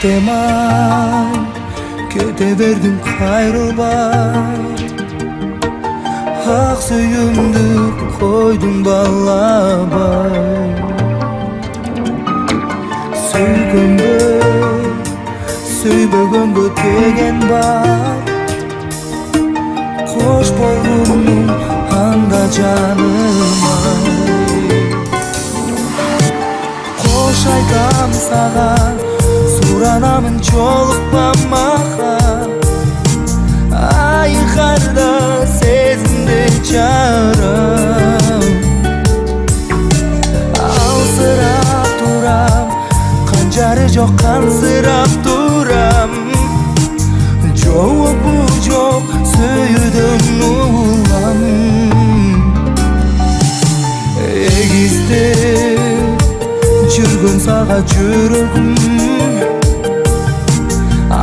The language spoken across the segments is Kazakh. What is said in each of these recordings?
temay kete verdim kayrılmay. Ak suyumdu koydum bağlamay. Söygömbö söybөгөmbө деген бар. Кош болгонмун анда жаным ай. Кош айтам сага, суранамын жолукпа мага. Айкарда сезимде жарам. Алсырап турам, канжары жок кансырап турам. Жообу жок сүйүүдөн улам. Эгиздеп жүргөн сага жүрөгүм.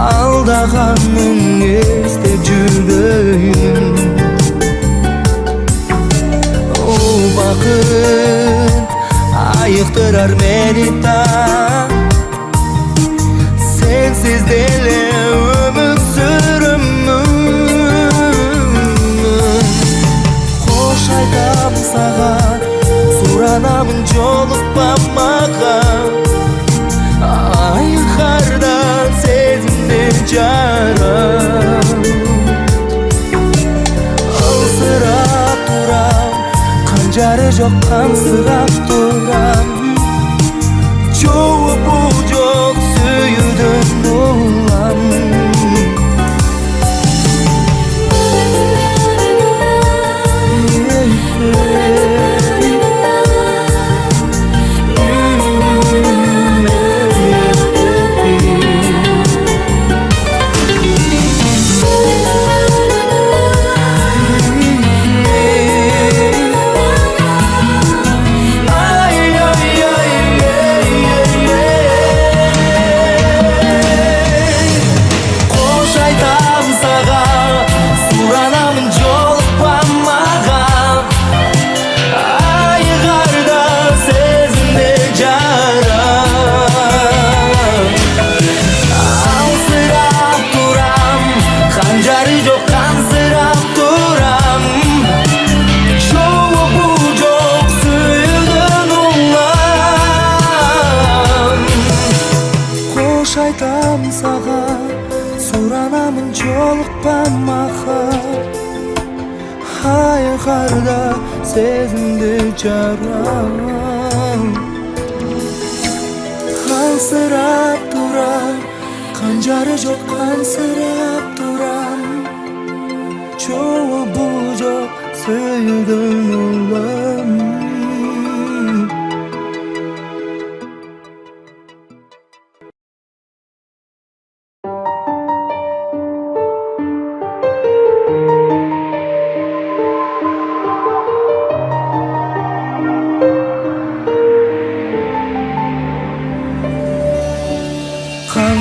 Алдаганмын эстеп жүргөйүн. Убакыт айыктырар мени таң. Сенсиз деле өмүр сүрөмүн. Кош айтам сага, суранамын жолукпа мага. Айкарда сезимде жарам. Алсырап турам, канжары жок кансырап турам. Жообу жок сүйүүдөн улам. Айтам сага, суранамын жолукпа мага. Айкарда сезимде жарам. Кансырап турам, канжары жок кансырап турам. Жообу жок сүйүүдөн улам.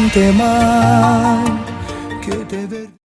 Temay kete verdim.